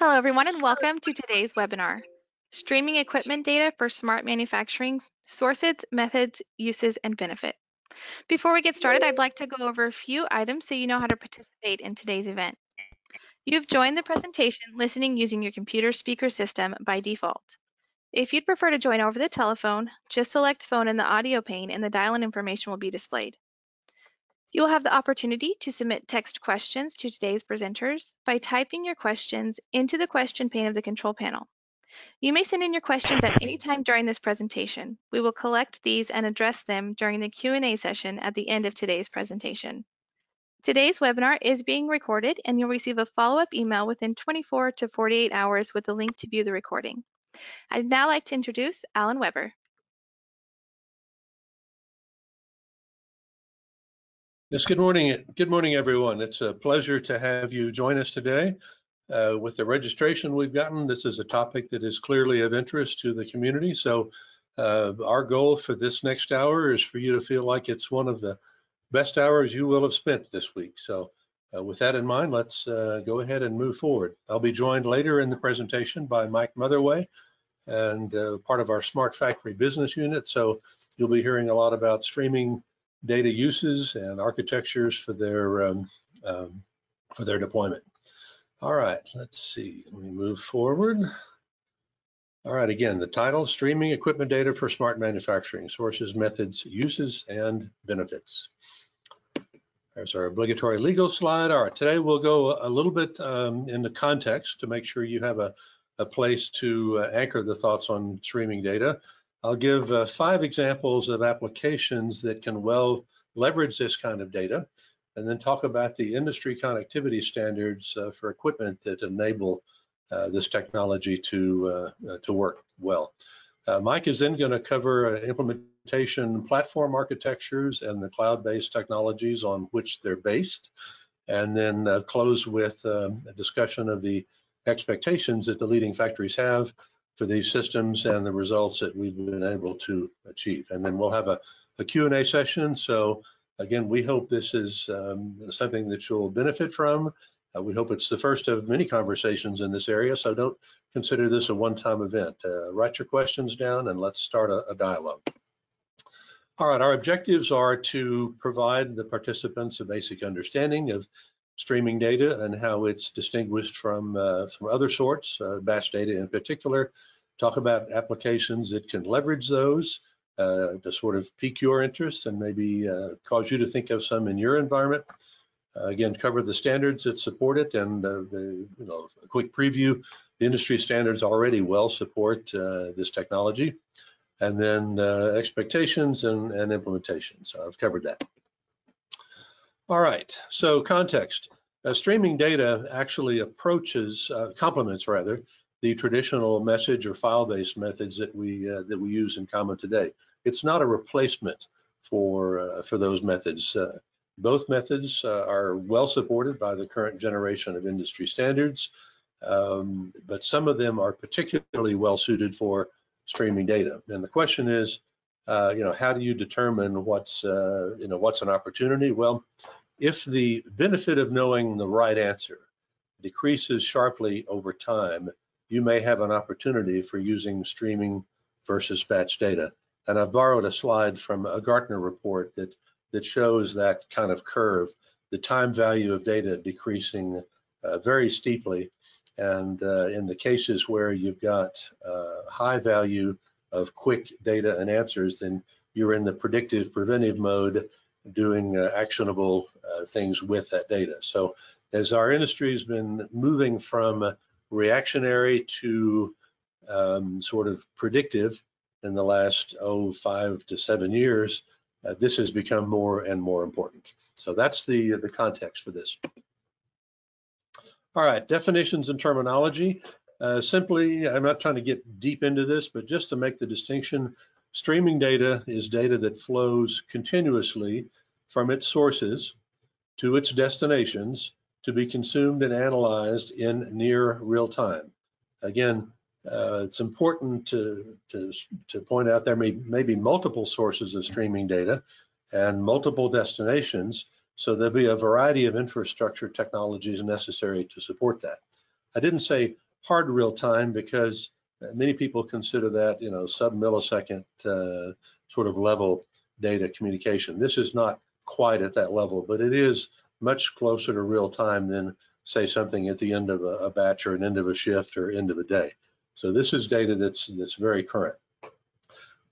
Hello, everyone, and welcome to today's webinar, Streaming Equipment Data for Smart Manufacturing, Sources, Methods, Uses, and Benefit. Before we get started, I'd like to go over a few items so you know how to participate in today's event. You've joined the presentation listening using your computer speaker system by default. If you'd prefer to join over the telephone, just select phone in the audio pane and the dial-in information will be displayed. You will have the opportunity to submit text questions to today's presenters by typing your questions into the question pane of the control panel. You may send in your questions at any time during this presentation. We will collect these and address them during the Q&A session at the end of today's presentation. Today's webinar is being recorded and you'll receive a follow-up email within 24 to 48 hours with a link to view the recording. I'd now like to introduce Alan Weber. Yes, good morning. Good morning, everyone. It's a pleasure to have you join us today. With the registration we've gotten, this is a topic that is clearly of interest to the community. So our goal for this next hour is for you to feel like it's one of the best hours you will have spent this week. So with that in mind, let's go ahead and move forward. I'll be joined later in the presentation by Mike Motherway and part of our Smart Factory business unit. So you'll be hearing a lot about streaming data uses and architectures for their deployment. All right, let's see. Let me move forward. All right, again, the title: Streaming Equipment Data for Smart Manufacturing: Sources, Methods, Uses, and Benefits. There's our obligatory legal slide. All right, today we'll go a little bit into context to make sure you have a place to anchor the thoughts on streaming data. I'll give 5 examples of applications that can well leverage this kind of data, and then talk about the industry connectivity standards for equipment that enable this technology to work well. Mike is then going to cover implementation platform architectures and the cloud-based technologies on which they're based, and then close with a discussion of the expectations that the leading factories have for these systems and the results that we've been able to achieve. And then we'll have a Q&A session. So again, we hope this is something that you'll benefit from. We hope it's the first of many conversations in this area, so don't consider this a one-time event. Write your questions down and let's start a dialogue. All right, our objectives are to provide the participants a basic understanding of streaming data and how it's distinguished from other sorts, batch data in particular, talk about applications that can leverage those to sort of pique your interest and maybe cause you to think of some in your environment. Again, cover the standards that support it, and a quick preview. The industry standards already well support this technology, and then expectations and implementations. I've covered that. All right, so context. Streaming data actually complements rather, the traditional message or file-based methods that we use in common today. It's not a replacement for those methods. Both methods are well supported by the current generation of industry standards, but some of them are particularly well suited for streaming data. And the question is, how do you determine what's an opportunity? Well, if the benefit of knowing the right answer decreases sharply over time, you may have an opportunity for using streaming versus batch data. And I've borrowed a slide from a Gartner report that shows that kind of curve, the time value of data decreasing very steeply. And in the cases where you've got high value of quick data and answers, then you're in the predictive, preventive mode, doing actionable things with that data. So as our industry has been moving from reactionary to sort of predictive in the last 5 to 7 years, this has become more and more important. So that's the context for this. All right, definitions and terminology. Simply, I'm not trying to get deep into this, but just to make the distinction, streaming data is data that flows continuously from its sources to its destinations to be consumed and analyzed in near real time. Again, it's important to point out there may be multiple sources of streaming data and multiple destinations, so there'll be a variety of infrastructure technologies necessary to support that. I didn't say hard real time because many people consider that, sub-millisecond sort of level data communication. This is not quite at that level, but it is much closer to real time than, say, something at the end of a batch or an end of a shift or end of a day. So this is data that's very current.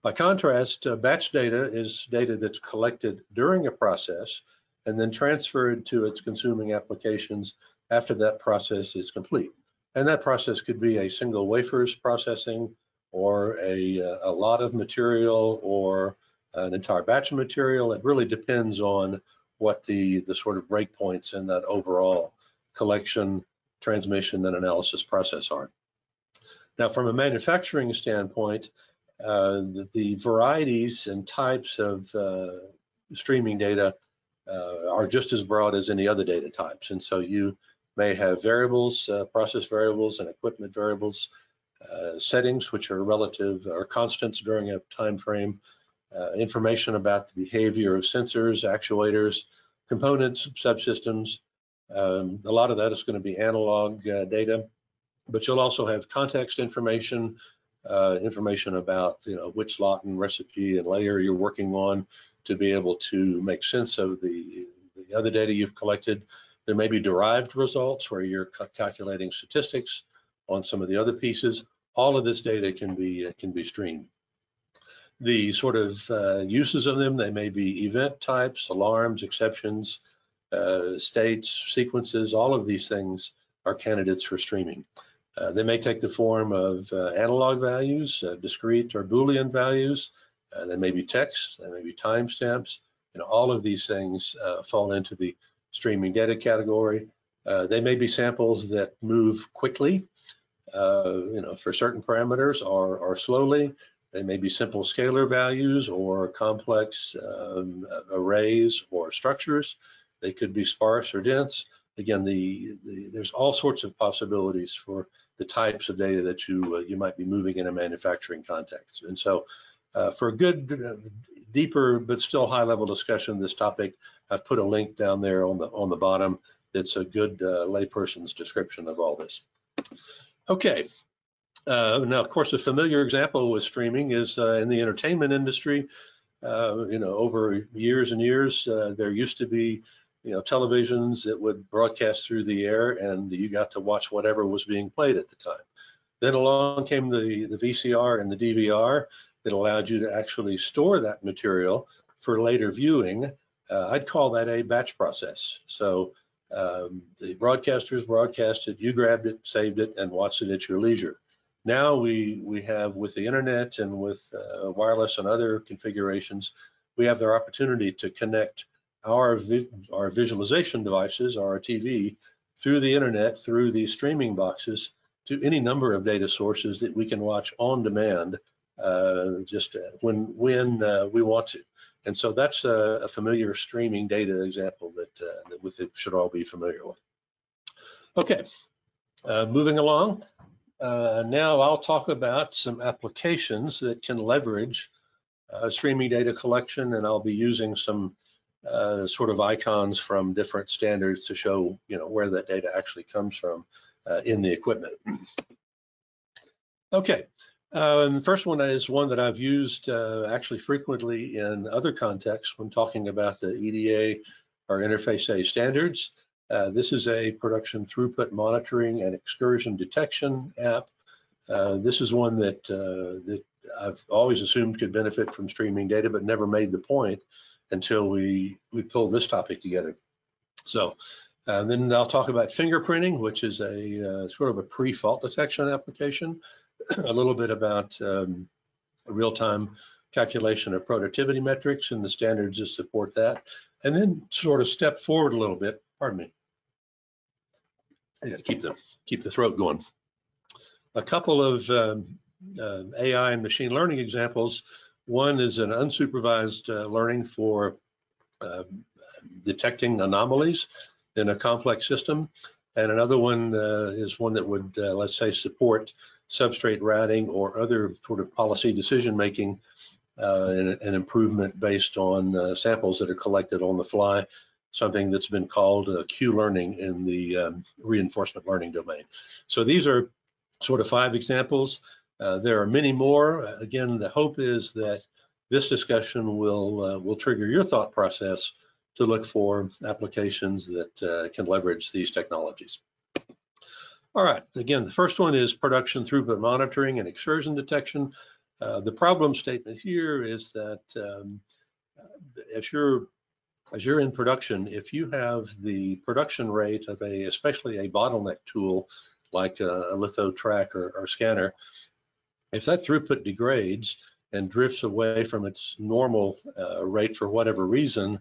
By contrast, batch data is data that's collected during a process and then transferred to its consuming applications after that process is complete. And that process could be a single wafers processing, or a lot of material, or an entire batch of material. It really depends on what the sort of breakpoints in that overall collection, transmission, and analysis process are. Now, from a manufacturing standpoint, the varieties and types of streaming data are just as broad as any other data types. And so you may have variables, process variables and equipment variables, settings which are relative or constants during a time frame, information about the behavior of sensors, actuators, components, subsystems. A lot of that is going to be analog data, but you'll also have context information, information about which lot and recipe and layer you're working on to be able to make sense of the other data you've collected. There may be derived results where you're calculating statistics on some of the other pieces. All of this data can be streamed. The sort of uses of them, they may be event types, alarms, exceptions, states, sequences. All of these things are candidates for streaming. They may take the form of analog values, discrete or Boolean values. They may be text, they may be timestamps. All of these things fall into the streaming data category. They may be samples that move quickly, for certain parameters, or slowly. They may be simple scalar values or complex arrays or structures. They could be sparse or dense. Again, there's all sorts of possibilities for the types of data that you might be moving in a manufacturing context. And so for a good, deeper, but still high-level discussion of this topic, I've put a link down there on the bottom that's a good layperson's description of all this. Okay. Now, of course, a familiar example with streaming is in the entertainment industry. Over years and years, there used to be televisions that would broadcast through the air, and you got to watch whatever was being played at the time. Then along came the VCR and the DVR that allowed you to actually store that material for later viewing. I'd call that a batch process. So the broadcasters broadcast it, you grabbed it, saved it, and watched it at your leisure. Now we have, with the internet and with wireless and other configurations, we have the opportunity to connect our visualization devices, our TV, through the internet, through these streaming boxes, to any number of data sources that we can watch on demand, just when we want to. And so that's a familiar streaming data example that we should all be familiar with. Okay, moving along. Now I'll talk about some applications that can leverage streaming data collection, and I'll be using some sort of icons from different standards to show where that data actually comes from in the equipment. Okay, the first one is one that I've used actually frequently in other contexts when talking about the EDA or Interface A standards. This is a production throughput monitoring and excursion detection app. This is one that I've always assumed could benefit from streaming data, but never made the point until we pulled this topic together. So then I'll talk about fingerprinting, which is a sort of a pre-fault detection application, a little bit about real-time calculation of productivity metrics and the standards that support that, and then sort of step forward a little bit. Pardon me. I got to keep the throat going. A couple of AI and machine learning examples. One is an unsupervised learning for detecting anomalies in a complex system, and another one is one that would, let's say, support substrate routing or other sort of policy decision making, and an improvement based on samples that are collected on the fly, something that's been called Q-learning in the reinforcement learning domain. So these are sort of 5 examples. There are many more. Again, the hope is that this discussion will trigger your thought process to look for applications that can leverage these technologies. All right, again, the first one is production throughput monitoring and excursion detection. The problem statement here is that as you're in production, if you have the production rate of especially a bottleneck tool like a lithotrack or scanner, if that throughput degrades and drifts away from its normal rate for whatever reason,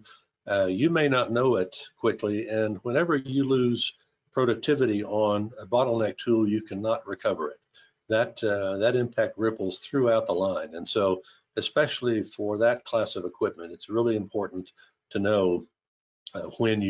you may not know it quickly, and whenever you lose productivity on a bottleneck tool, you cannot recover it. That impact ripples throughout the line, and so especially for that class of equipment, it's really important to know when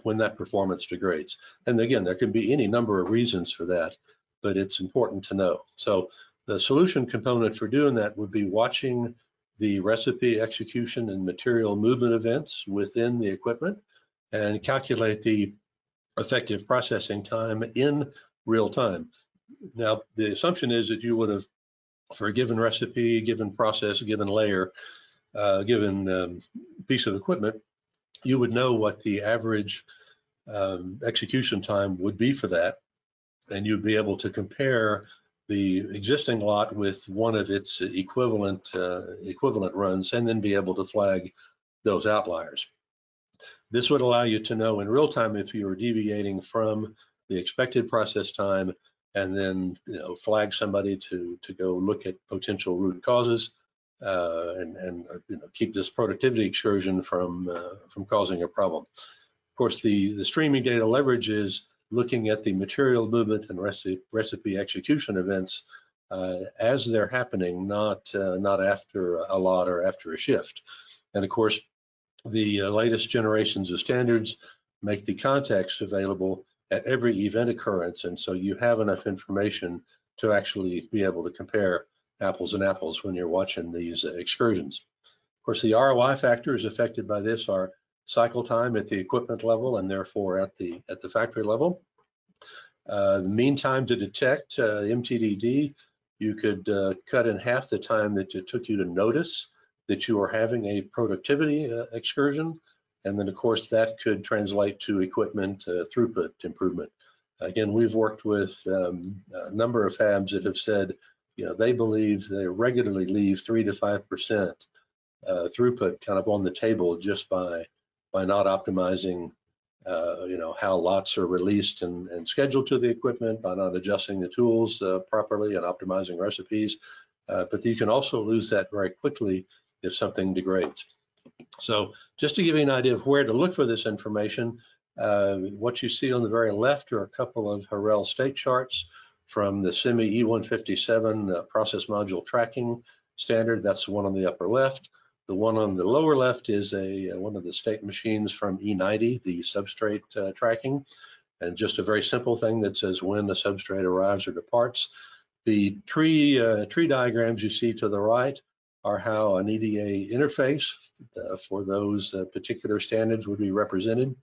when that performance degrades. And again, there can be any number of reasons for that, but it's important to know. So the solution component for doing that would be watching the recipe execution and material movement events within the equipment and calculate the effective processing time in real time. Now, the assumption is that you would have, for a given recipe, given process, given layer, given piece of equipment, you would know what the average execution time would be for that, and you'd be able to compare the existing lot with one of its equivalent runs, and then be able to flag those outliers. This would allow you to know in real time if you are deviating from the expected process time, and then flag somebody to go look at potential root causes, and keep this productivity excursion from causing a problem. Of course, the streaming data leverages looking at the material movement and recipe execution events as they're happening, not after a lot or after a shift. And of course, the latest generations of standards make the context available at every event occurrence, and so you have enough information to actually be able to compare apples and apples when you're watching these excursions. Of course, the ROI factors affected by this are cycle time at the equipment level and therefore at the factory level. The mean time to detect MTDD, you could cut in half the time that it took you to notice that you are having a productivity excursion, and then of course that could translate to equipment throughput improvement. Again, we've worked with a number of fabs that have said they believe they regularly leave 3 to 5% throughput kind of on the table just by not optimizing how lots are released and scheduled to the equipment, by not adjusting the tools properly and optimizing recipes. But you can also lose that very quickly if something degrades. So just to give you an idea of where to look for this information, what you see on the very left are a couple of Harrell state charts from the SIMI E157 process module tracking standard. That's the one on the upper left. The one on the lower left is one of the state machines from E90, the substrate tracking, and just a very simple thing that says when the substrate arrives or departs. The tree diagrams you see to the right are how an EDA interface for those particular standards would be represented.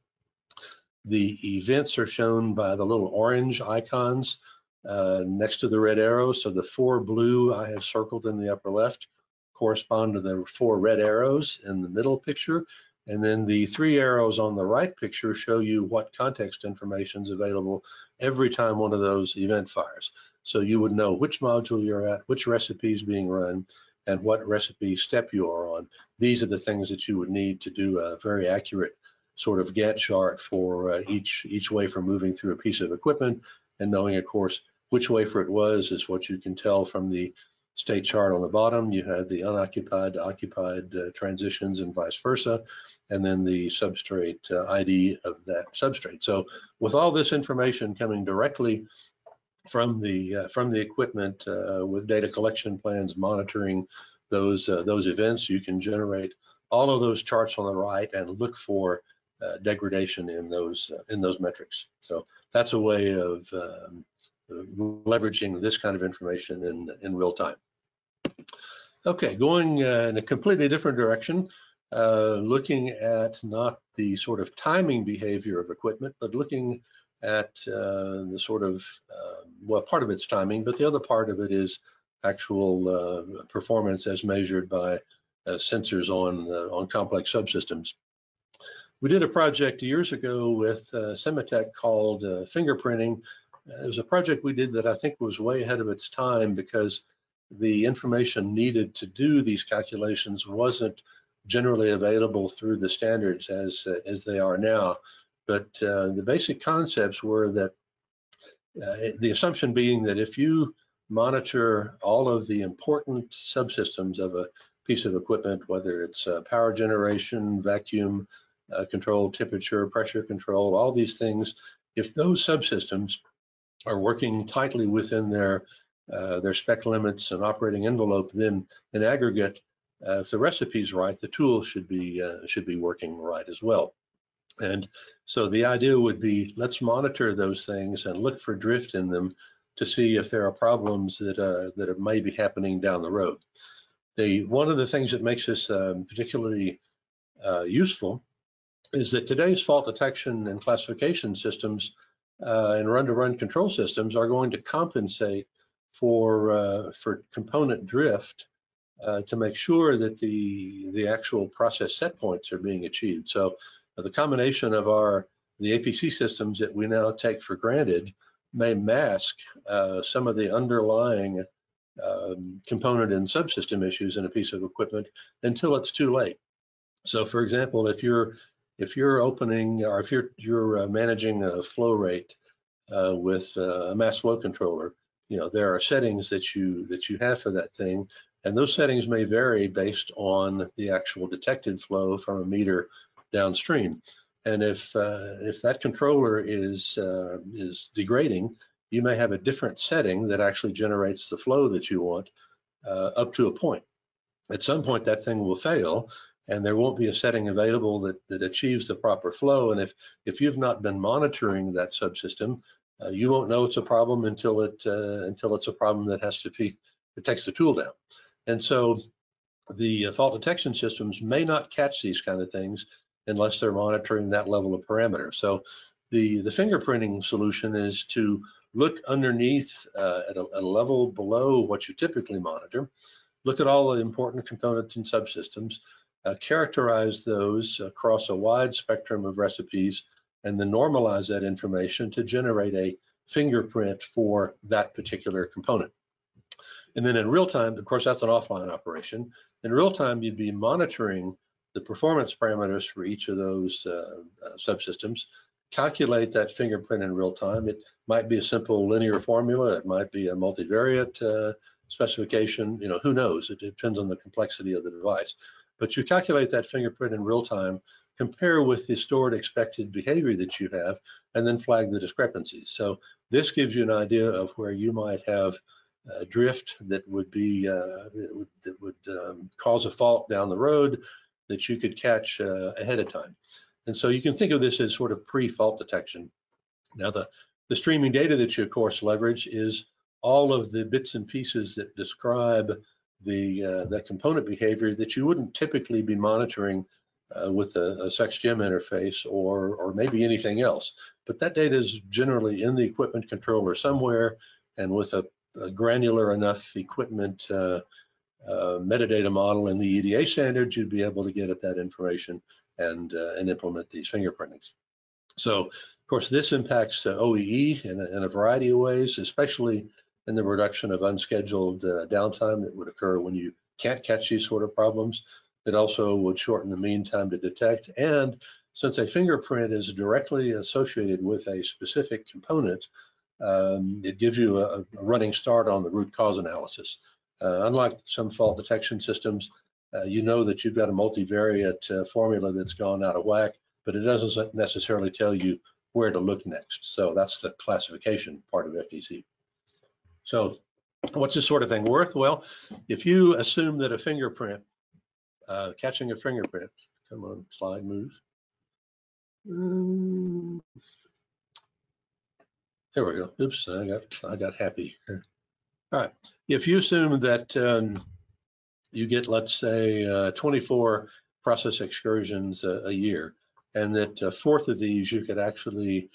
The events are shown by the little orange icons next to the red arrows. So the 4 blue I have circled in the upper left correspond to the 4 red arrows in the middle picture. And then the 3 arrows on the right picture show you what context information is available every time one of those event fires. So you would know which module you're at, which recipe is being run, and what recipe step you are on. These are the things that you would need to do a very accurate sort of Gantt chart for each wafer moving through a piece of equipment, and knowing, of course, which wafer it was is what you can tell from the state chart on the bottom. You have the unoccupied to occupied transitions and vice versa, and then the substrate ID of that substrate. So with all this information coming directly from the equipment with data collection plans monitoring those events, you can generate all of those charts on the right and look for degradation in those metrics. So that's a way of leveraging this kind of information in real time. Okay, going in a completely different direction, looking at not the sort of timing behavior of equipment, but looking at the sort of, well, part of it's timing, but the other part of it is actual performance as measured by sensors on complex subsystems. We did a project years ago with Sematech called fingerprinting. It was a project we did that I think was way ahead of its time because the information needed to do these calculations wasn't generally available through the standards as they are now. But the basic concepts were that the assumption being that if you monitor all of the important subsystems of a piece of equipment, whether it's power generation, vacuum control, temperature, pressure control, all these things, if those subsystems are working tightly within their spec limits and operating envelope, then in aggregate, if the recipe's right, the tool should be working right as well. And so the idea would be, let's monitor those things and look for drift in them to see if there are problems that may be happening down the road. One of the things that makes this particularly useful is that today's fault detection and classification systems and run-to-run control systems are going to compensate for component drift to make sure that the actual process set points are being achieved. So the combination of the APC systems that we now take for granted may mask some of the underlying component and subsystem issues in a piece of equipment until it's too late. So, for example, if you're opening or if you're managing a flow rate with a mass flow controller, there are settings that you have for that thing, and those settings may vary based on the actual detected flow from a meter downstream. And if that controller is degrading, you may have a different setting that actually generates the flow that you want up to a point. At some point, that thing will fail, and there won't be a setting available that achieves the proper flow. And if you've not been monitoring that subsystem, you won't know it's a problem until it's a problem that it takes the tool down. And so the fault detection systems may not catch these kind of things unless they're monitoring that level of parameter. So the fingerprinting solution is to look underneath at a level below what you typically monitor, look at all the important components and subsystems, characterize those across a wide spectrum of recipes, and then normalize that information to generate a fingerprint for that particular component. And then in real time, of course, that's an offline operation. In real time, you'd be monitoring the performance parameters for each of those subsystems, calculate that fingerprint in real time. It might be a simple linear formula. It might be a multivariate specification. Who knows? It depends on the complexity of the device. But you calculate that fingerprint in real time, compare with the stored expected behavior that you have, and then flag the discrepancies. So this gives you an idea of where you might have drift that would cause a fault down the road that you could catch ahead of time. And so you can think of this as sort of pre-fault detection. Now the streaming data that you of course leverage is all of the bits and pieces that describe the component behavior that you wouldn't typically be monitoring with a SexGEM interface or maybe anything else. But that data is generally in the equipment controller somewhere, and with a granular enough equipment metadata model in the EDA standards, you'd be able to get at that information and implement these fingerprintings. So, of course, this impacts OEE in a variety of ways, especially in the reduction of unscheduled downtime that would occur when you can't catch these sort of problems. It also would shorten the mean time to detect. And since a fingerprint is directly associated with a specific component, it gives you a running start on the root cause analysis. Unlike some fault detection systems, you know that you've got a multivariate formula that's gone out of whack, but it doesn't necessarily tell you where to look next. So that's the classification part of FDC. So what's this sort of thing worth? Well, if you assume that a fingerprint, catching a fingerprint, come on, slide moves. There we go. Oops, I got happy. All right. If you assume that you get, let's say, 24 process excursions a year, and that a fourth of these you could actually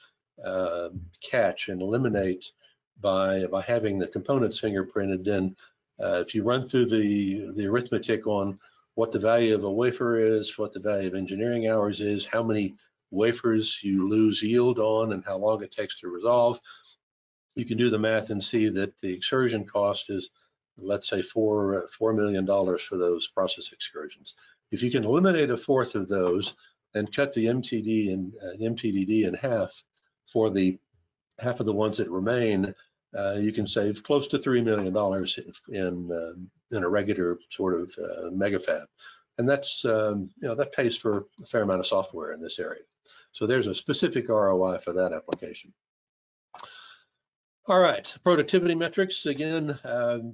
catch and eliminate by having the components fingerprinted. Then if you run through the arithmetic on what the value of a wafer is, what the value of engineering hours is, how many wafers you lose yield on, and how long it takes to resolve, you can do the math and see that the excursion cost is, let's say, $4 million for those process excursions. If you can eliminate a fourth of those and cut the MTD and MTDD in half for the half of the ones that remain, you can save close to $3 million in a regular sort of mega fab. And that's, that pays for a fair amount of software in this area. So there's a specific ROI for that application. All right, productivity metrics. Again,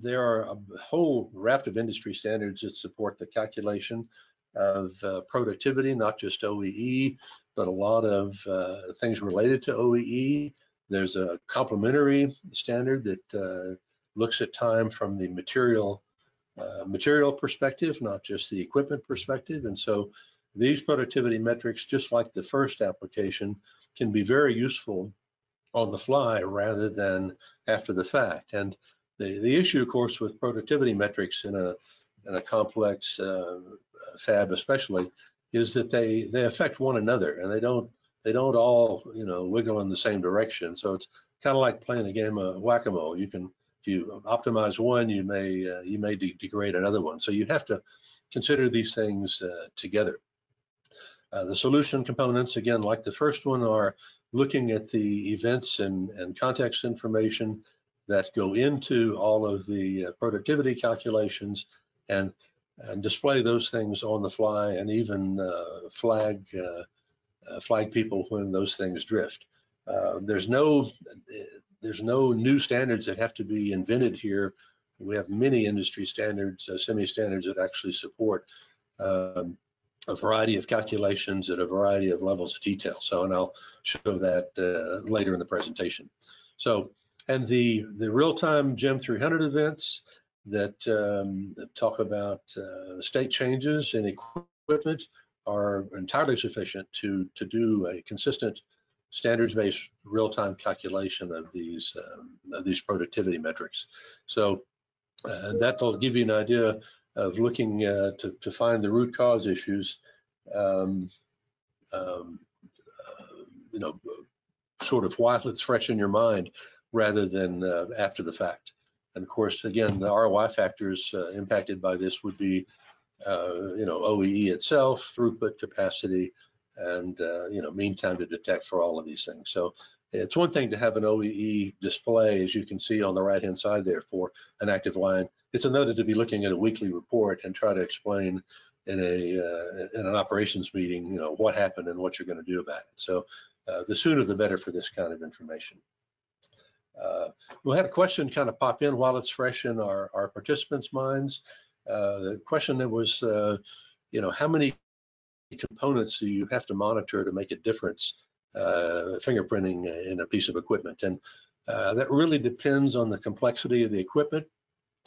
there are a whole raft of industry standards that support the calculation of productivity, not just OEE, but a lot of things related to OEE. There's a complementary standard that looks at time from the material perspective, not just the equipment perspective. And so these productivity metrics, just like the first application, can be very useful on the fly rather than after the fact. And the issue, of course, with productivity metrics in a complex fab especially, is that they affect one another, and they don't all wiggle in the same direction. So it's kind of like playing a game of whack-a-mole. You can, if you optimize one, you may degrade another one. So you have to consider these things together. The solution components, again, like the first one, are looking at the events and context information that go into all of the productivity calculations and display those things on the fly, and even flag people when those things drift. There's no new standards that have to be invented here. We have many industry standards, semi-standards, that actually support a variety of calculations at a variety of levels of detail. So, and I'll show that later in the presentation. So, and the real-time GEM 300 events that talk about state changes in equipment are entirely sufficient to do a consistent standards-based real-time calculation of these productivity metrics. So that'll give you an idea of looking to find the root cause issues, sort of while it's fresh in your mind rather than after the fact. And of course, again, the ROI factors impacted by this would be, OEE itself, throughput capacity, and mean time to detect for all of these things. So it's one thing to have an OEE display, as you can see on the right-hand side there, for an active line. It's another to be looking at a weekly report and try to explain in an operations meeting, what happened and what you're going to do about it. So the sooner the better for this kind of information. We had a question kind of pop in while it's fresh in our participants' minds. The question that was, how many components do you have to monitor to make a difference fingerprinting in a piece of equipment? And that really depends on the complexity of the equipment.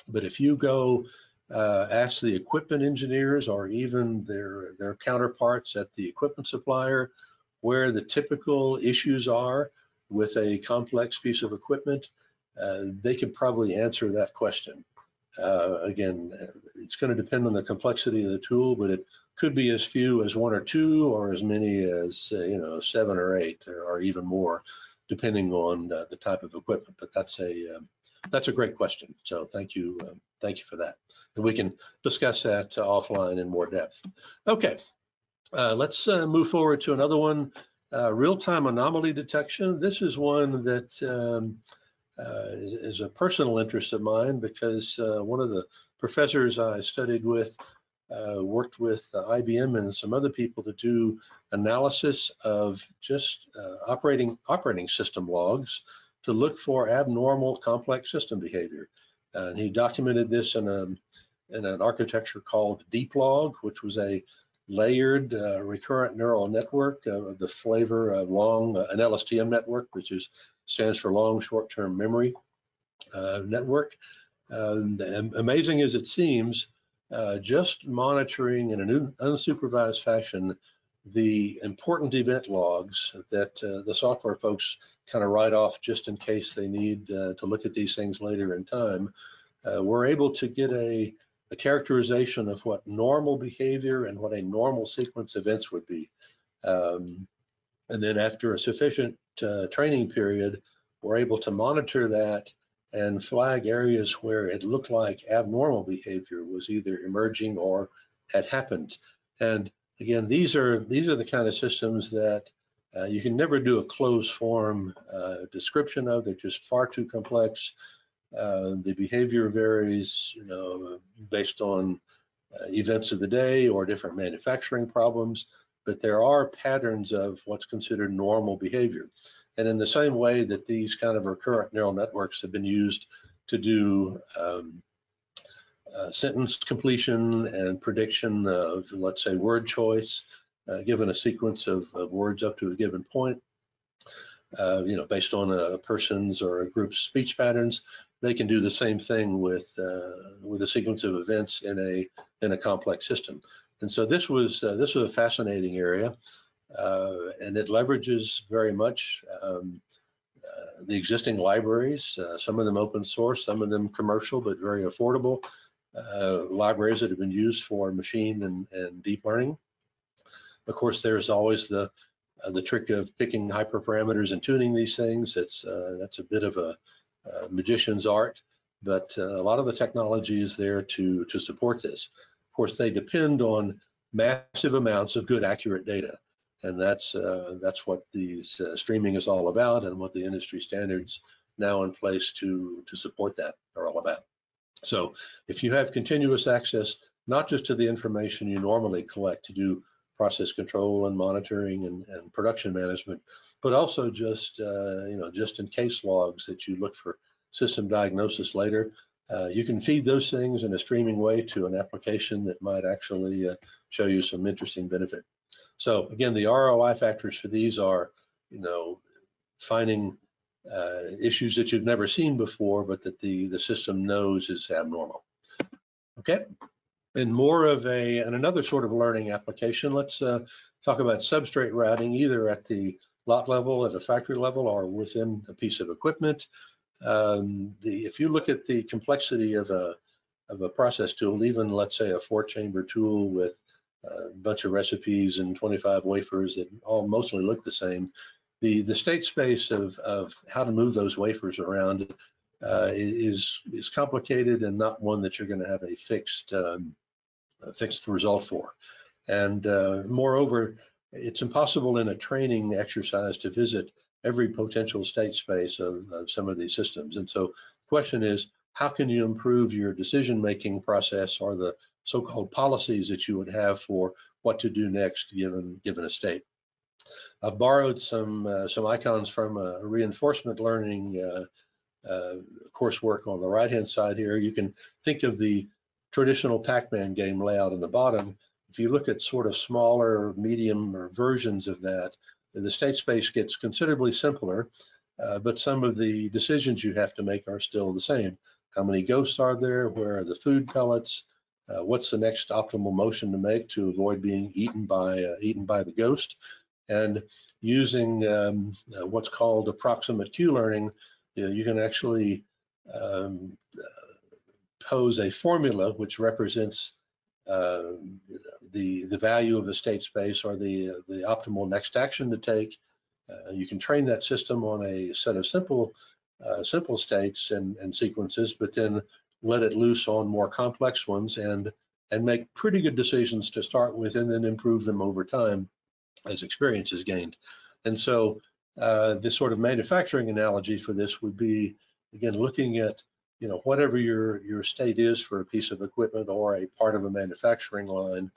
But if you go ask the equipment engineers or even their counterparts at the equipment supplier where the typical issues are with a complex piece of equipment, they could probably answer that question. Again, it's going to depend on the complexity of the tool, but it could be as few as 1 or 2, or as many as 7 or 8, or even more, depending on the type of equipment. But that's a great question. So thank you for that. And we can discuss that offline in more depth. Okay, let's move forward to another one. Real-time anomaly detection. This is one that is a personal interest of mine, because one of the professors I studied with worked with IBM and some other people to do analysis of just operating system logs to look for abnormal complex system behavior. And he documented this in an architecture called DeepLog, which was a layered recurrent neural network of the flavor of an LSTM network, which stands for long short-term memory network. Amazing as it seems, just monitoring in an unsupervised fashion the important event logs that the software folks kind of write off just in case they need to look at these things later in time, we're able to get a characterization of what normal behavior and what a normal sequence of events would be. And then after a sufficient training period, we're able to monitor that and flag areas where it looked like abnormal behavior was either emerging or had happened. And again, these are the kind of systems that you can never do a closed form description of. They're just far too complex. The behavior varies, based on events of the day or different manufacturing problems, but there are patterns of what's considered normal behavior. And in the same way that these kind of recurrent neural networks have been used to do sentence completion and prediction of, let's say, word choice, given a sequence of words up to a given point, based on a person's or a group's speech patterns, they can do the same thing with a sequence of events in a complex system. And so this was a fascinating area, and it leverages very much the existing libraries, some of them open source, some of them commercial, but very affordable libraries that have been used for machine and deep learning. Of course, there's always the trick of picking hyperparameters and tuning these things. That's a bit of a magician's art, but a lot of the technology is there to support this. Of course, they depend on massive amounts of good, accurate data, and that's what these streaming is all about, and what the industry standards now in place to support that are all about. So if you have continuous access, not just to the information you normally collect to do process control and monitoring and production management, but also just just in case logs that you look for system diagnosis later, you can feed those things in a streaming way to an application that might actually show you some interesting benefit. So again, the ROI factors for these are, finding issues that you've never seen before, but that the system knows is abnormal. Okay. And more of another sort of learning application, let's talk about substrate routing, either at the lot level, at a factory level, or within a piece of equipment. If you look at the complexity of a process tool, even let's say a 4-chamber tool with a bunch of recipes and 25 wafers that all mostly look the same, the state space of how to move those wafers around is complicated, and not one that you're going to have a fixed result for. And moreover, it's impossible in a training exercise to visit every potential state space of some of these systems. And so the question is, how can you improve your decision-making process, or the so-called policies that you would have for what to do next given a state? I've borrowed some icons from a reinforcement learning coursework on the right-hand side here. You can think of the traditional Pac-Man game layout in the bottom. If you look at sort of smaller, medium, or versions of that, the state space gets considerably simpler, but some of the decisions you have to make are still the same. How many ghosts are there? Where are the food pellets? What's the next optimal motion to make to avoid being eaten by the ghost? And using what's called approximate Q learning, you can actually pose a formula which represents the value of the state space, or the optimal next action to take. You can train that system on a set of simple states and sequences, but then let it loose on more complex ones and make pretty good decisions to start with, and then improve them over time as experience is gained. And so this sort of manufacturing analogy for this would be, again, looking at whatever your state is for a piece of equipment or a part of a manufacturing line,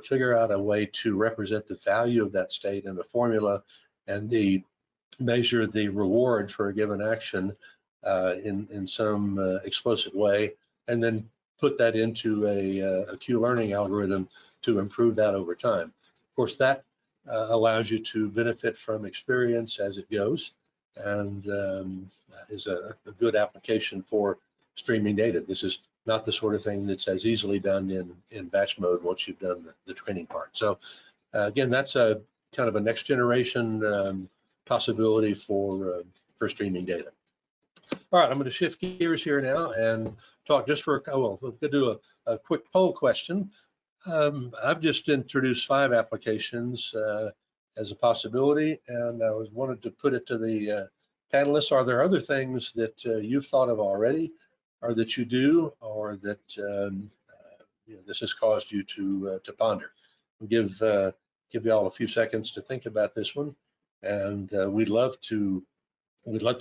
figure out a way to represent the value of that state in a formula, and measure the reward for a given action in some explicit way, and then put that into a Q learning algorithm to improve that over time. Of course, that allows you to benefit from experience as it goes, and is a good application for streaming data. This is not the sort of thing that's as easily done in batch mode once you've done the training part. So again, that's a kind of a next generation possibility for streaming data. All right, I'm going to shift gears here now and talk just for, we'll do a quick poll question. I've just introduced 5 applications as a possibility, and I wanted to put it to the panelists. Are there other things that you've thought of already, or that you do, or that this has caused you to ponder? We'll give you all a few seconds to think about this one, and we'd love to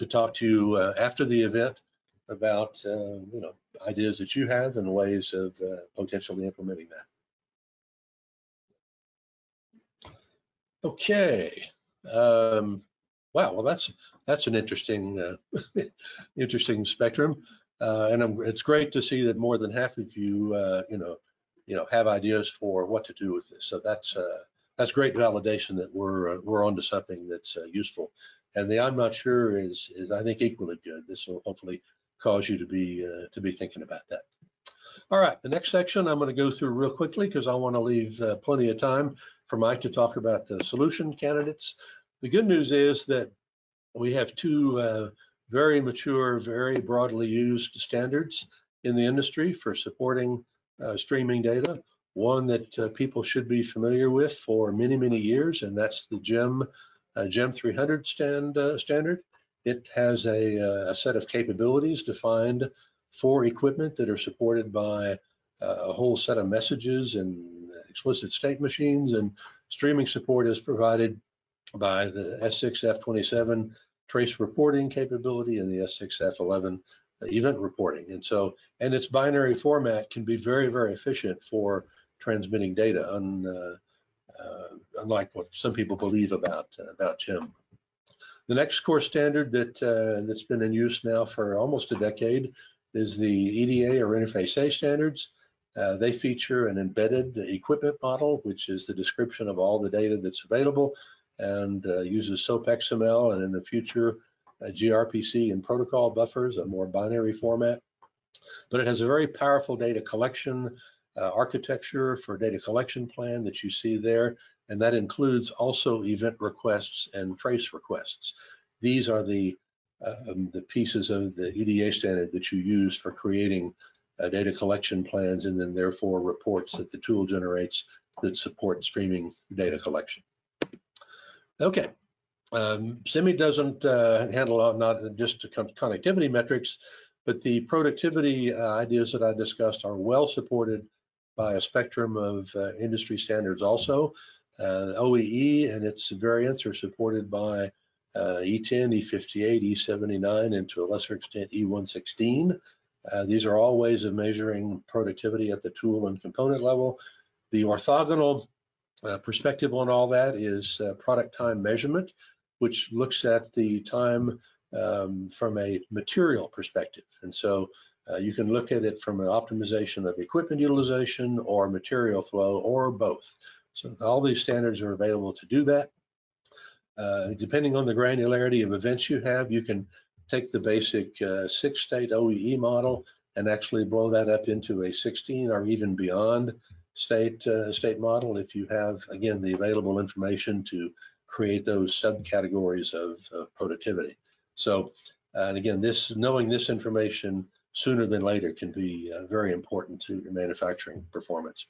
talk to you after the event about ideas that you have and ways of potentially implementing that. Okay. Wow. Well, that's an interesting interesting spectrum, and it's great to see that more than half of you have ideas for what to do with this. So that's great validation that we're onto something that's useful. And the I'm not sure is I think equally good. This will hopefully cause you to be thinking about that. All right, the next section I'm going to go through real quickly because I want to leave plenty of time for Mike to talk about the solution candidates. The good news is that we have 2 very mature, very broadly used standards in the industry for supporting streaming data. One that people should be familiar with for many, many years, and that's the GEM 300 standard. It has a set of capabilities defined for equipment that are supported by a whole set of messages and explicit state machines, and streaming support is provided by the S6F27 trace reporting capability and the S6F11 event reporting. And its binary format can be very, very efficient for transmitting data, unlike what some people believe about GEM. The next core standard that's been in use now for almost a decade is the EDA or Interface A standards. They feature an embedded equipment model, which is the description of all the data that's available, and uses SOAP XML, and in the future gRPC and protocol buffers, a more binary format. But it has a very powerful data collection architecture for data collection plan that you see there, and that includes also event requests and trace requests. These are the pieces of the EDA standard that you use for creating data collection plans, and then therefore reports that the tool generates that support streaming data collection. Okay, CIMI doesn't handle not just connectivity metrics, but the productivity ideas that I discussed are well supported by a spectrum of industry standards also. OEE and its variants are supported by E10, E58, E79, and to a lesser extent E116. These are all ways of measuring productivity at the tool and component level. The orthogonal perspective on all that is product time measurement, which looks at the time from a material perspective. And so you can look at it from an optimization of equipment utilization or material flow or both. So all these standards are available to do that. Depending on the granularity of events you have, you can take the basic 6-state OEE model and actually blow that up into a 16 or even beyond state model if you have, again, the available information to create those subcategories of productivity. So, and again, knowing this information sooner than later can be very important to your manufacturing performance.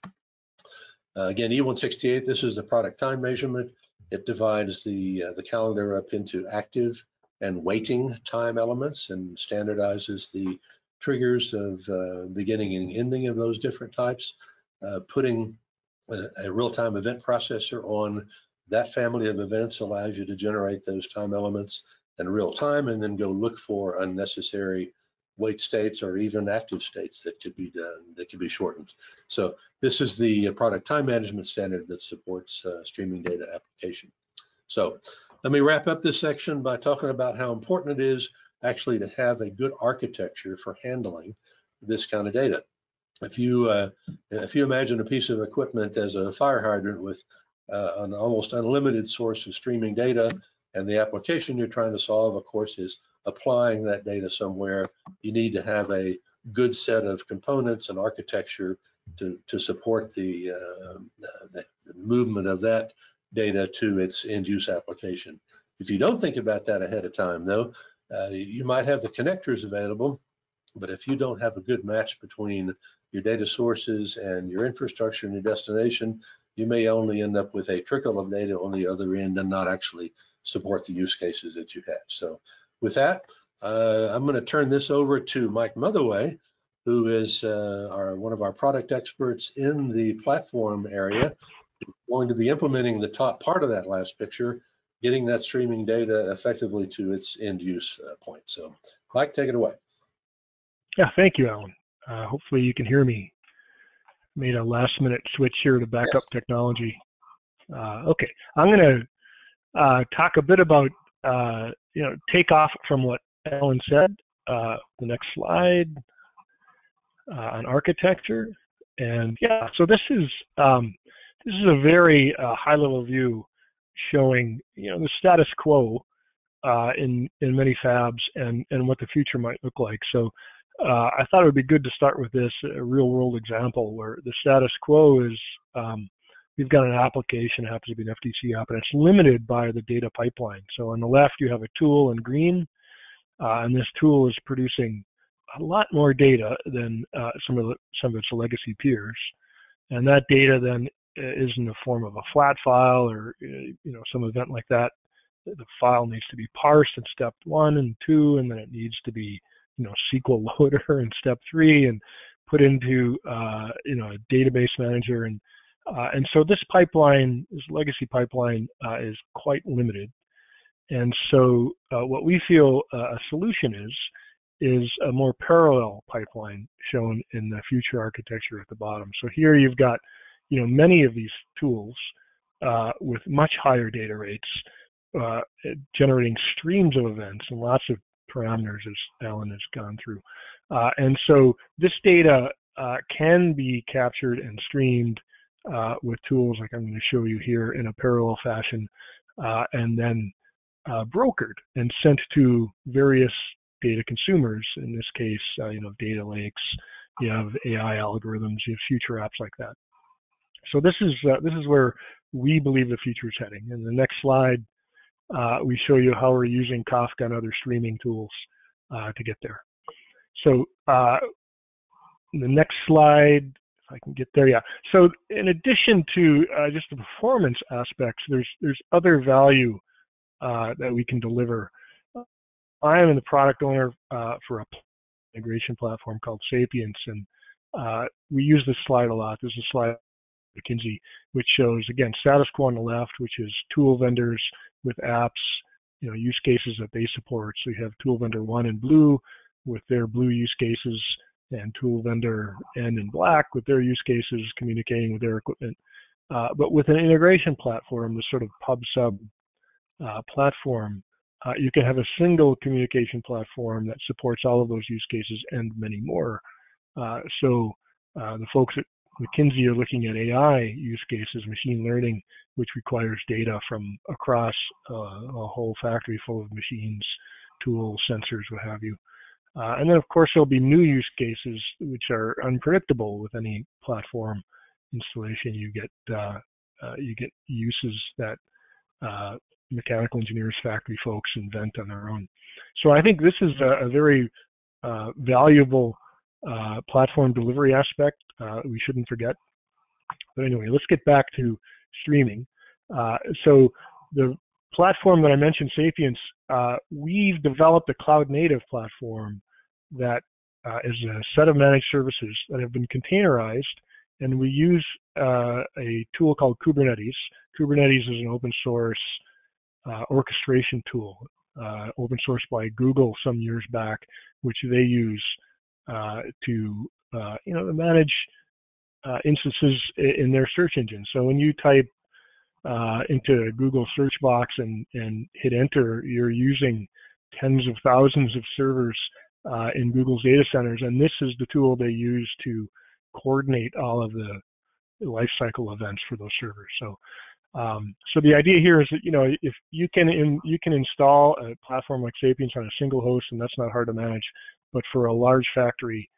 Again, E168, this is the product time measurement. It divides the calendar up into active and waiting time elements and standardizes the triggers of beginning and ending of those different types. Putting a real-time event processor on that family of events allows you to generate those time elements in real time and then go look for unnecessary wait states or even active states that could be done, that could be shortened. So this is the product time management standard that supports streaming data application. So let me wrap up this section by talking about how important it is actually to have a good architecture for handling this kind of data. If you imagine a piece of equipment as a fire hydrant with an almost unlimited source of streaming data, and the application you're trying to solve, of course, is applying that data somewhere, you need to have a good set of components and architecture to support the movement of that data to its end use application. If you don't think about that ahead of time, though, you might have the connectors available, but if you don't have a good match between your data sources and your infrastructure and your destination, you may only end up with a trickle of data on the other end and not actually support the use cases that you have. So with that, I'm going to turn this over to Mike Motherway, who is one of our product experts in the platform area, going to be implementing the top part of that last picture, getting that streaming data effectively to its end use point. So Mike, take it away. Yeah, thank you, Alan. Hopefully you can hear me. Made a last minute switch here to backup technology. Okay, I'm going to talk a bit about, take off from what Alan said. The next slide on architecture. And yeah, so this is a very high level view showing, the status quo in many fabs and what the future might look like. So I thought it would be good to start with this real world example where the status quo is we've got an application, it happens to be an FTC app, and it's limited by the data pipeline. So on the left, you have a tool in green, and this tool is producing a lot more data than some of its legacy peers. And that data then is in the form of a flat file or some event like that. The file needs to be parsed in step 1 and 2, and then it needs to be SQL loader in step 3 and put into a database manager, and so this pipeline, this legacy pipeline, is quite limited. And so what we feel a solution is a more parallel pipeline shown in the future architecture at the bottom. So here you've got many of these tools with much higher data rates, generating streams of events and lots of parameters, as Alan has gone through. And so this data can be captured and streamed with tools like I'm going to show you here in a parallel fashion, and then brokered and sent to various data consumers. In this case, data lakes, you have AI algorithms, you have future apps like that. So this is where we believe the future is heading. In the next slide, we show you how we're using Kafka and other streaming tools to get there. So the next slide, if I can get there, yeah. So in addition to just the performance aspects, there's other value that we can deliver. I am the product owner for a integration platform called Sapience, and we use this slide a lot. There's a slide McKinsey, which shows, again, status quo on the left, which is tool vendors with apps, use cases that they support. So you have tool vendor 1 in blue with their blue use cases, and tool vendor N in black with their use cases communicating with their equipment. But with an integration platform, this sort of pub-sub platform, you can have a single communication platform that supports all of those use cases and many more. So the folks at McKinsey are looking at AI use cases, machine learning, which requires data from across a whole factory full of machines, tools, sensors, what have you. And then, of course, there'll be new use cases which are unpredictable with any platform installation. You get uses that mechanical engineers, factory folks invent on their own. So I think this is a very valuable platform delivery aspect we shouldn't forget. But anyway, let's get back to streaming. So the platform that I mentioned, Sapience, we've developed a cloud-native platform that is a set of managed services that have been containerized, and we use a tool called Kubernetes. Kubernetes is an open source orchestration tool, open sourced by Google some years back, which they use to manage instances in their search engine. So when you type into a Google search box and hit enter, you're using tens of thousands of servers in Google's data centers, and this is the tool they use to coordinate all of the lifecycle events for those servers. So, so the idea here is that if you can install a platform like Sapience on a single host, and that's not hard to manage, but for a large factory,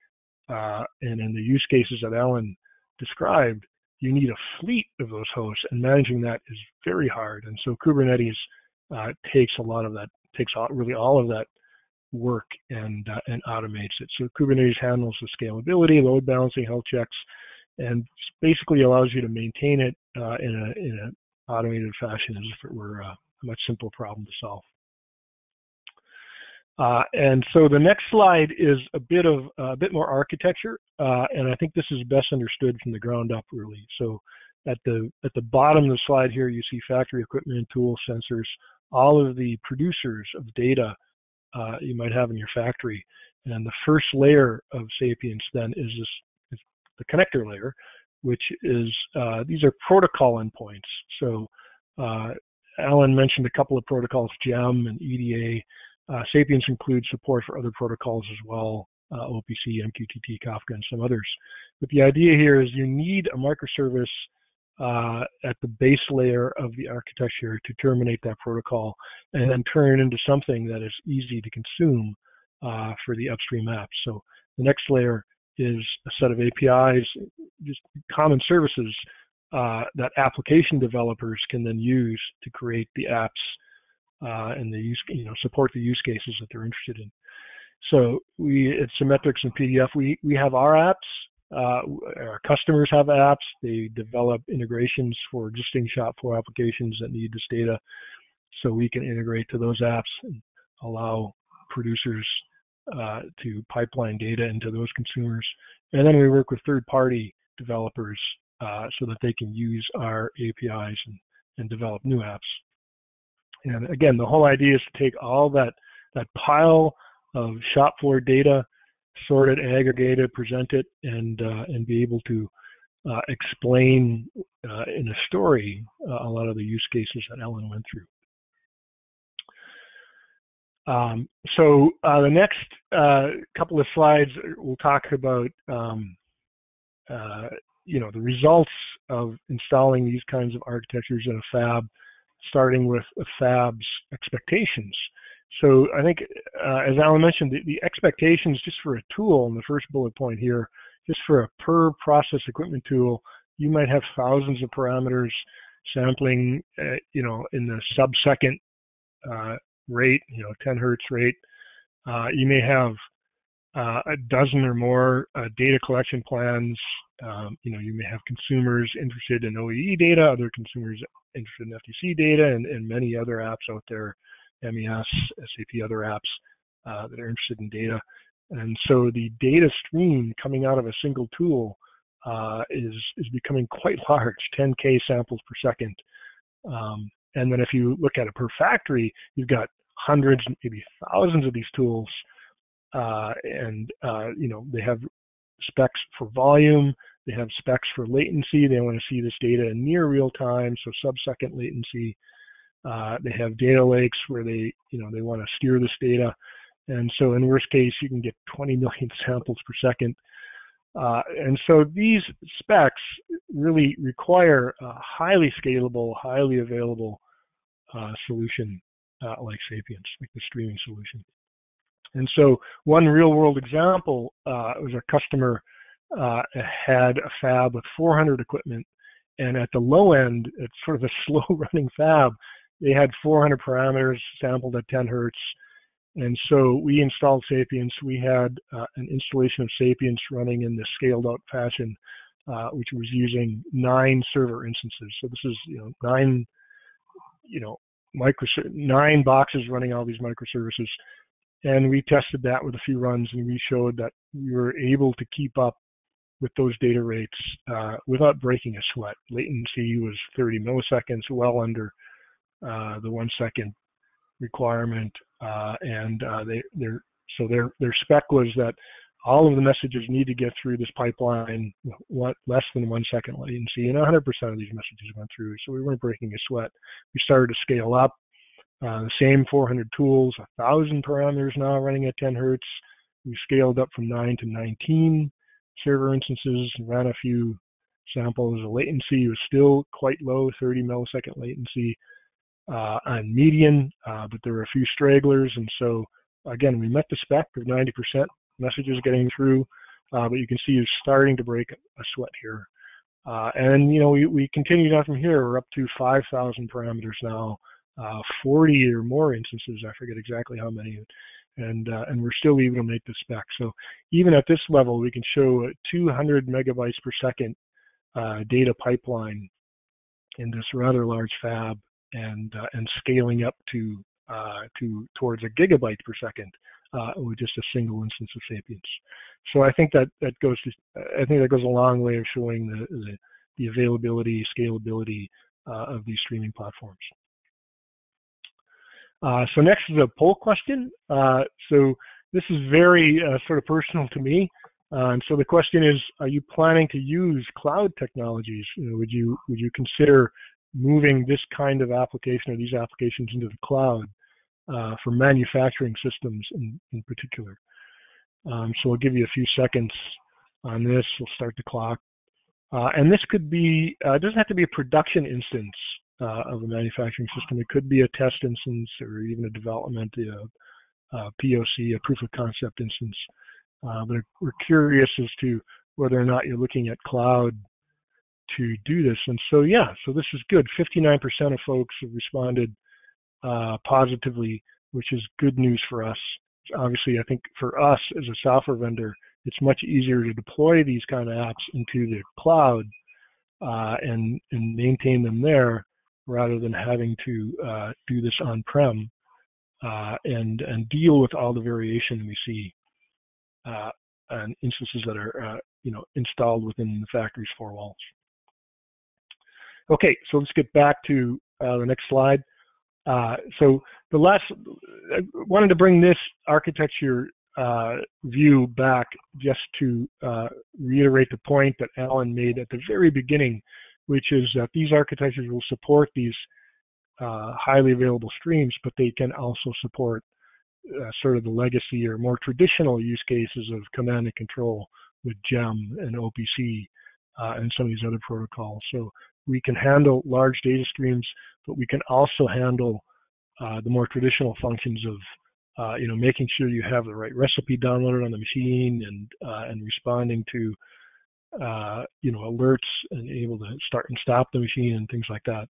and in the use cases that Alan described, you need a fleet of those hosts, and managing that is very hard. And so Kubernetes takes a lot of that, really all of that work and automates it. So Kubernetes handles the scalability, load balancing, health checks, and basically allows you to maintain it in an automated fashion as if it were a much simpler problem to solve. And so the next slide is a bit more architecture, and I think this is best understood from the ground up, really. So at the bottom of the slide here, you see factory equipment, tools, sensors, all of the producers of data you might have in your factory. And the first layer of Sapience then is the connector layer, which is these are protocol endpoints. So Alan mentioned a couple of protocols, GEM and EDA. Sapience includes support for other protocols as well, OPC, MQTT, Kafka, and some others. But the idea here is you need a microservice at the base layer of the architecture to terminate that protocol and then turn it into something that is easy to consume for the upstream apps. So the next layer is a set of APIs, just common services that application developers can then use to create the apps and support the use cases that they're interested in. So at Symmetrics and PDF, we have our apps. Our customers have apps. They develop integrations for existing shop floor applications that need this data, so we can integrate to those apps and allow producers to pipeline data into those consumers. And then we work with third-party developers so that they can use our APIs and develop new apps. And again, the whole idea is to take all that pile of shop floor data, sort it, aggregate it, present it, and be able to explain in a story a lot of the use cases that Ellen went through. So the next couple of slides, we'll talk about the results of installing these kinds of architectures in a fab, starting with a fab's expectations. So I think, as Alan mentioned, the expectations just for a tool in the first bullet point here, just for a per process equipment tool, you might have thousands of parameters sampling, in the sub-second rate, 10 hertz rate. You may have a dozen or more data collection plans. You may have consumers interested in OEE data, other consumers interested in FTC data, and many other apps out there, MES, SAP, other apps that are interested in data. And so the data stream coming out of a single tool is becoming quite large, 10K samples per second. And then if you look at it per factory, you've got hundreds, maybe thousands of these tools, and they have specs for volume, they have specs for latency, they want to see this data in near real time, so sub-second latency. They have data lakes where they want to steer this data. And so in worst case, you can get 20 million samples per second. And so these specs really require a highly scalable, highly available solution like Sapience, like the streaming solution. And so one real world example was a customer had a fab with 400 equipment, and at the low end, it's sort of a slow running fab. They had 400 parameters sampled at 10 hertz. And so we installed Sapience. We had an installation of Sapience running in the scaled out fashion, which was using 9 server instances. So this is 9 boxes running all these microservices. And we tested that with a few runs, and we showed that we were able to keep up with those data rates without breaking a sweat. Latency was 30 milliseconds, well under the 1 second requirement, and their spec was that all of the messages need to get through this pipeline less than 1 second latency, and 100% of these messages went through, so we weren't breaking a sweat. We started to scale up. The same 400 tools, 1,000 parameters now running at 10 hertz. We scaled up from 9 to 19 server instances, ran a few samples. The latency was still quite low, 30 millisecond latency on median, but there were a few stragglers. And so, again, we met the spec of 90% messages getting through. but you can see it's starting to break a sweat here. And you know, we continue down from here. We're up to 5,000 parameters now, 40 or more instances. I forget exactly how many, and we're still able to make the spec. So even at this level, we can show a 200 megabytes per second data pipeline in this rather large fab, and scaling up to towards a gigabyte per second with just a single instance of Sapience. So I think that goes a long way of showing the availability, scalability of these streaming platforms. So next is a poll question. So this is very sort of personal to me. And so the question is, are you planning to use cloud technologies? You know, would you consider moving this kind of application or these applications into the cloud for manufacturing systems in particular? So I'll give you a few seconds on this. We'll start the clock. And this could be, it doesn't have to be a production instance of a manufacturing system. It could be a test instance or even a development, POC, a proof of concept instance. But we're curious as to whether or not you're looking at cloud to do this. And so, yeah, so this is good. 59% of folks have responded positively, which is good news for us. Obviously, I think for us as a software vendor, it's much easier to deploy these kind of apps into the cloud and maintain them there rather than having to do this on-prem and deal with all the variation we see and instances that are installed within the factory's four walls. Okay, so let's get back to the next slide. So I wanted to bring this architecture view back just to reiterate the point that Alan made at the very beginning, which is that these architectures will support these highly available streams, but they can also support sort of the legacy or more traditional use cases of command and control with GEM and OPC and some of these other protocols. So we can handle large data streams, but we can also handle the more traditional functions of making sure you have the right recipe downloaded on the machine and responding to alerts and able to start and stop the machine and things like that.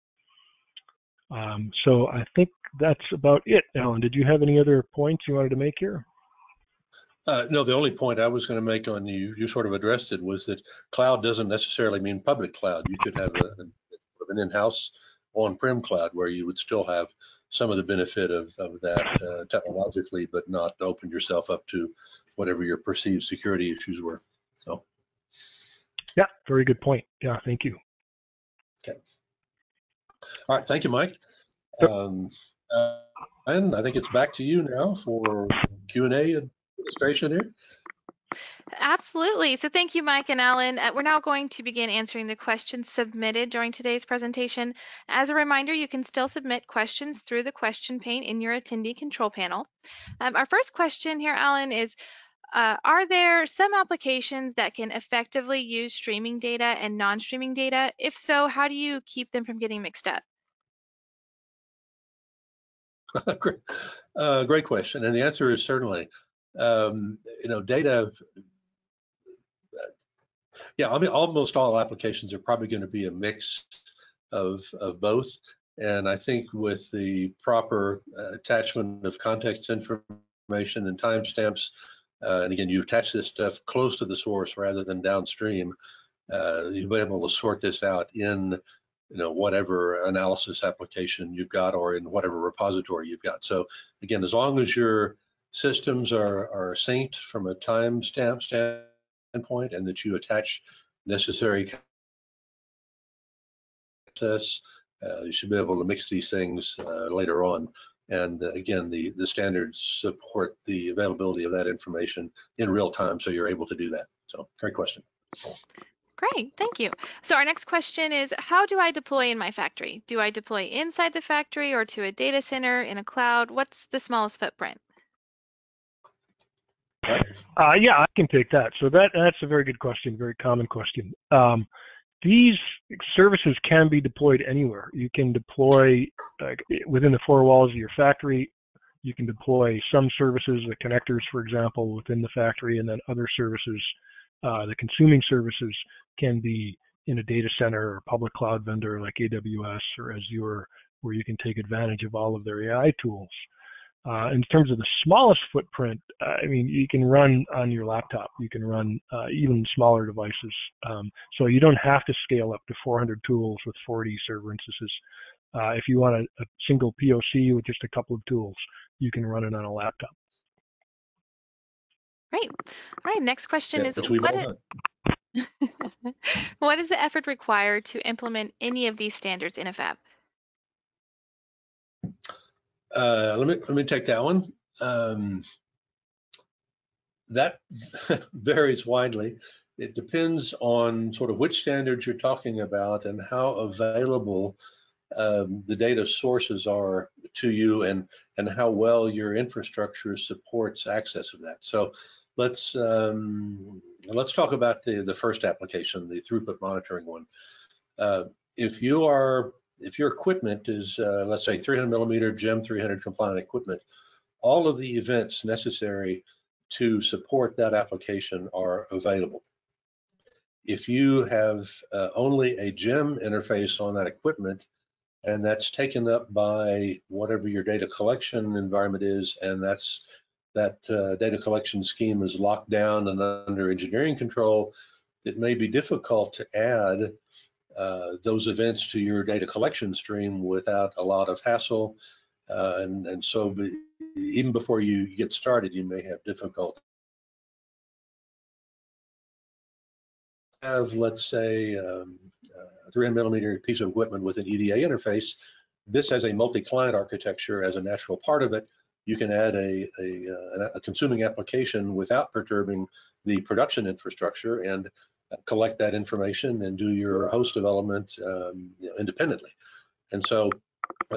So I think that's about it. Alan, did you have any other points you wanted to make here? No, the only point I was going to make on you sort of addressed it, was that cloud doesn't necessarily mean public cloud. You could have an in-house on-prem cloud where you would still have some of the benefit of that technologically, but not open yourself up to whatever your perceived security issues were. So, yeah, very good point. Yeah, thank you. Okay. All right, thank you, Mike. Yep. And I think it's back to you now for Q&A administration here. Absolutely. So thank you, Mike and Alan. We're now going to begin answering the questions submitted during today's presentation. As a reminder, you can still submit questions through the question pane in your attendee control panel. Our first question here, Alan, is are there some applications that can effectively use streaming data and non-streaming data? If so, how do you keep them from getting mixed up? Great question, and the answer is certainly. Data. Yeah, I mean, almost all applications are probably going to be a mix of both, and I think with the proper attachment of context information and timestamps, and again, you attach this stuff close to the source rather than downstream, you'll be able to sort this out in whatever analysis application you've got or in whatever repository you've got. So again, as long as your systems are synced from a timestamp standpoint and that you attach necessary access, you should be able to mix these things later on. And again, the standards support the availability of that information in real time, so you're able to do that. So great question. Great, thank you. So our next question is, how do I deploy in my factory? Do I deploy inside the factory or to a data center in a cloud? What's the smallest footprint? Yeah, I can take that. So that's a very good question, very common question. These services can be deployed anywhere. You can deploy within the four walls of your factory. You can deploy some services, the connectors, for example, within the factory, and then other services The consuming services can be in a data center or public cloud vendor like AWS or Azure, where you can take advantage of all of their AI tools. In terms of the smallest footprint, I mean, you can run on your laptop. You can run even smaller devices. So you don't have to scale up to 400 tools with 40 server instances. If you want a single POC with just a couple of tools, you can run it on a laptop. Great. All right, next question is, which we've all done. what is the effort required to implement any of these standards in a fab? Let me take that one. That varies widely. It depends on sort of which standards you're talking about and how available the data sources are to you, and how well your infrastructure supports access of that. So let's talk about the first application, the throughput monitoring one. If your equipment is let's say 300 millimeter GEM 300 compliant equipment, all of the events necessary to support that application are available. If you have only a GEM interface on that equipment, and that's taken up by whatever your data collection environment is, and that data collection scheme is locked down and under engineering control, it may be difficult to add those events to your data collection stream without a lot of hassle, and so even before you get started, you may have difficulty. Have, let's say, a 300 millimeter piece of equipment with an EDA interface. This has a multi-client architecture as a natural part of it. You can add a consuming application without perturbing the production infrastructure and collect that information and do your host development independently. And so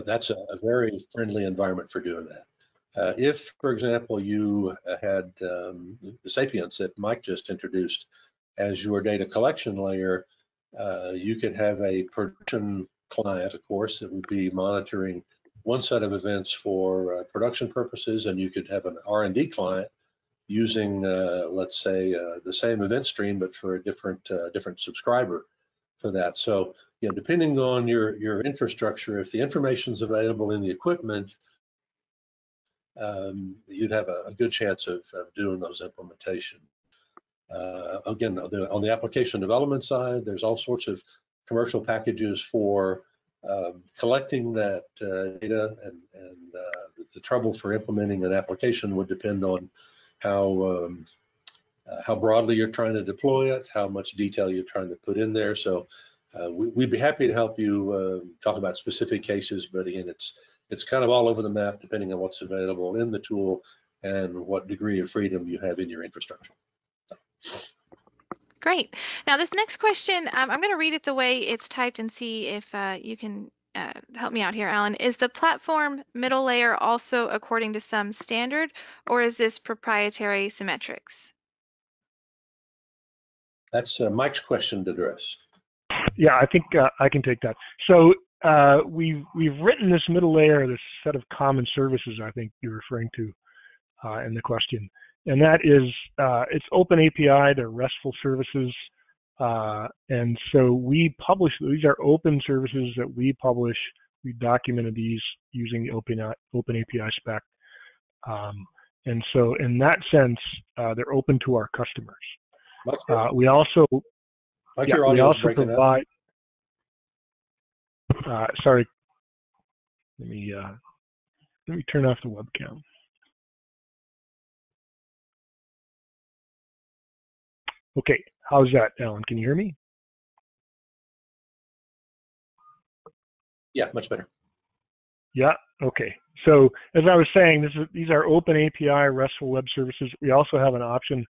that's a very friendly environment for doing that. If, for example, you had the Sapience that Mike just introduced as your data collection layer, you could have a production client, of course, that would be monitoring one set of events for production purposes, and you could have an R&D client using, let's say, the same event stream, but for a different subscriber for that. So, depending on your infrastructure, if the information is available in the equipment, you'd have a good chance of doing those implementations. Again, on the application development side, there's all sorts of commercial packages for collecting that data, and the trouble for implementing an application would depend on how broadly you're trying to deploy it, how much detail you're trying to put in there. So we'd be happy to help you talk about specific cases, but again, it's kind of all over the map depending on what's available in the tool and what degree of freedom you have in your infrastructure. Great. Now this next question, I'm going to read it the way it's typed and see if you can help me out here, Alan. Is the platform middle layer also according to some standard, or is this proprietary Symmetrix? That's Mike's question to address. Yeah, I think I can take that. So we've written this middle layer, this set of common services I think you're referring to in the question. And that is, it's open API, they're RESTful services. And so we publish, these are open services that we publish. We documented these using the open API spec. And so in that sense, they're open to our customers. We also, Mike, your audio is breaking provide, sorry, let me turn off the webcam. Okay, how's that, Alan? Can you hear me? Yeah, much better. Yeah, okay. So as I was saying, these are open API RESTful web services. We also have an option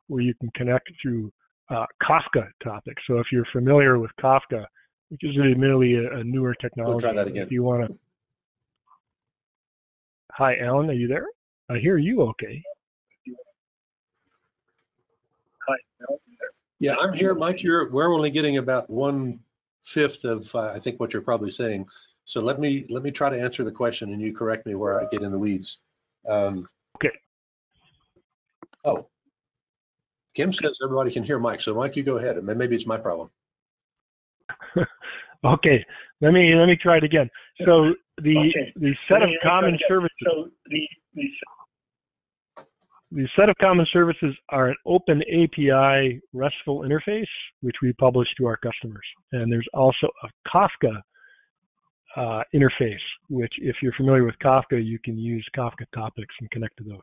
where you can connect through Kafka topics. So if you're familiar with Kafka, which is admittedly a newer technology. We'll try that again. If you want to. Hi, Alan, are you there? I hear you okay. Hi, Alan. Yeah, I'm here, Mike. We're only getting about 1/5 of I think what you're probably saying. So let me try to answer the question, and you correct me where I get in the weeds. Okay. Oh, Kim says everybody can hear Mike, so Mike, you go ahead. Maybe it's my problem. Okay, let me try it again. So the set of common services. The set of common services are an open API RESTful interface, which we publish to our customers. And there's also a Kafka interface, which if you're familiar with Kafka, you can use Kafka topics and connect to those.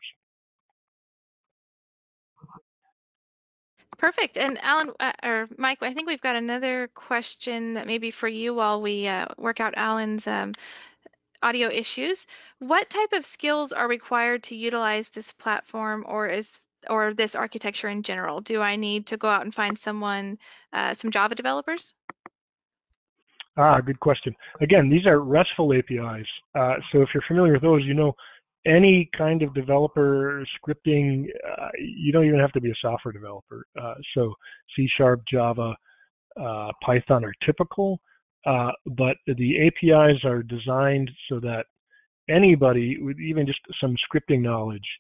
Perfect. And Alan, or Mike, I think we've got another question that may be for you while we work out Alan's audio issues. What type of skills are required to utilize this platform or this architecture in general? Do I need to go out and find someone, some Java developers? Good question. Again, these are RESTful APIs. So if you're familiar with those, you know any kind of developer scripting, you don't even have to be a software developer. So C#, Java, Python are typical, but the APIs are designed so that anybody with even just some scripting knowledge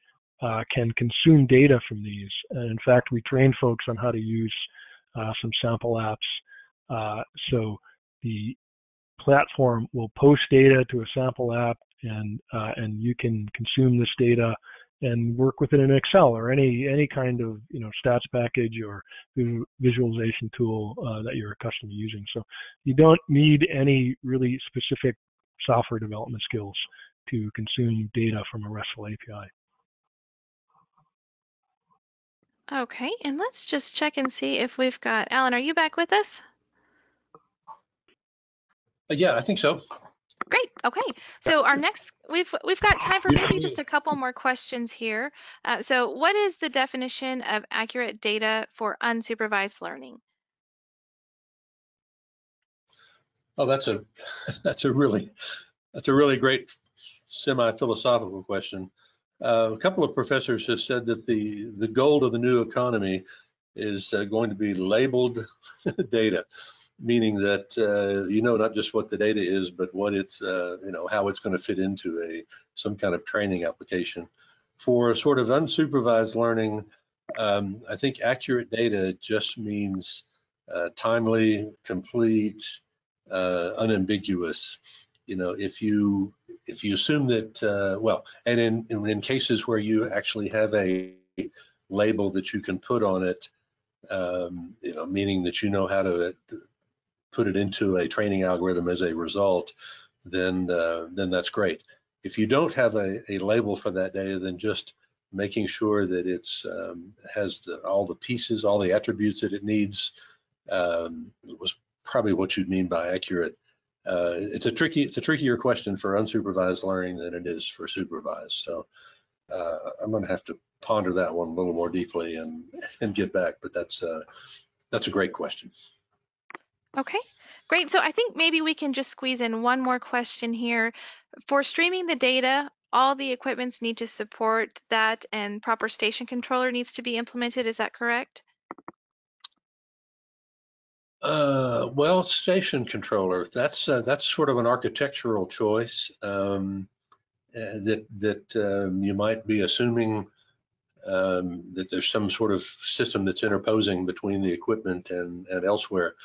can consume data from these. And in fact, we train folks on how to use some sample apps. So the platform will post data to a sample app, and you can consume this data and work with it in Excel or any kind of stats package or visualization tool that you're accustomed to using. So you don't need any really specific software development skills to consume data from a RESTful API. Okay, and let's just check and see if we've got Alan. Are you back with us? Yeah, I think so. Great. Okay. So our next, we've got time for maybe just a couple more questions here. So what is the definition of accurate data for unsupervised learning? Oh, that's a really great semi-philosophical question. A couple of professors have said that the goal of the new economy is going to be labeled data, meaning that not just what the data is, but what it's how it's going to fit into some kind of training application. For sort of unsupervised learning, I think accurate data just means timely, complete, unambiguous. If you assume that and in cases where you actually have a label that you can put on it, meaning that how to put it into a training algorithm as a result, then that's great. If you don't have a label for that data, then just making sure that it's has all the pieces, all the attributes that it needs was probably what you'd mean by accurate. It's a trickier question for unsupervised learning than it is for supervised. So I'm going to have to ponder that one a little more deeply and get back. But that's a great question. Okay, great. So I think maybe we can just squeeze in one more question here. For streaming the data, all the equipments need to support that, and proper station controller needs to be implemented. Is that correct? Well, station controller, that's sort of an architectural choice that you might be assuming that there's some sort of system that's interposing between the equipment and elsewhere.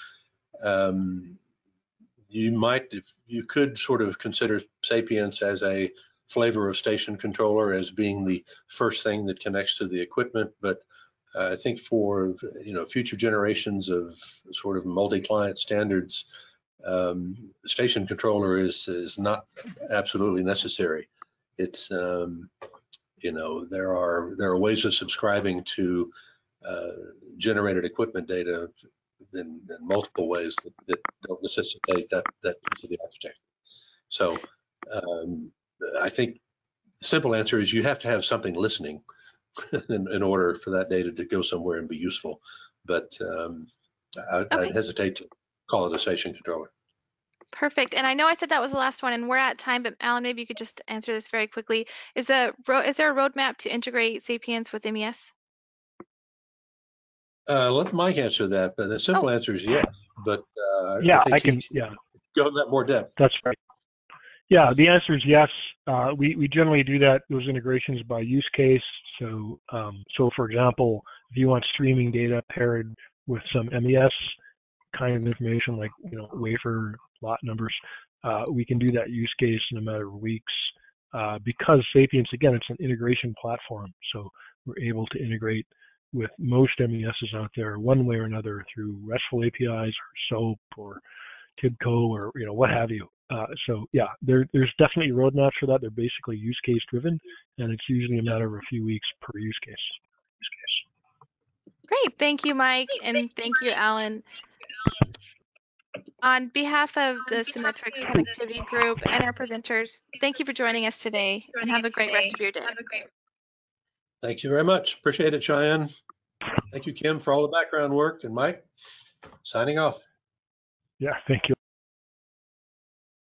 You could sort of consider Sapience as a flavor of station controller as being the first thing that connects to the equipment, but I think for future generations of sort of multi-client standards, station controller is not absolutely necessary. It's there are ways of subscribing to generated equipment data in multiple ways that don't necessitate that piece of the architecture. So I think the simple answer is you have to have something listening in order for that data to go somewhere and be useful. But I'd hesitate to call it a station controller. Perfect. And I know I said that was the last one, and we're at time, but Alan, maybe you could just answer this very quickly. Is there a roadmap to integrate Sapience with MES? Let Mike answer that, but the simple answer is yes. But yeah, I can go in that more depth. That's right. Yeah, the answer is yes. We generally do those integrations by use case. So for example, If you want streaming data paired with some MES kind of information, like wafer lot numbers, we can do that use case in a matter of weeks. Because Sapience, again, it's an integration platform, so we're able to integrate with most MESs out there one way or another through RESTful APIs or SOAP or TIBCO or what have you. So yeah, there's definitely roadmaps for that. They're basically use case driven, and it's usually a matter of a few weeks per use case. Great. Thank you, Mike, and thank you, Alan. On behalf of the Symmetric Connectivity Group and our presenters, thank you for joining us today, and have a great rest of your day. Thank you very much. Appreciate it, Cheyenne. Thank you, Kim, for all the background work, and Mike, signing off. Yeah, thank you.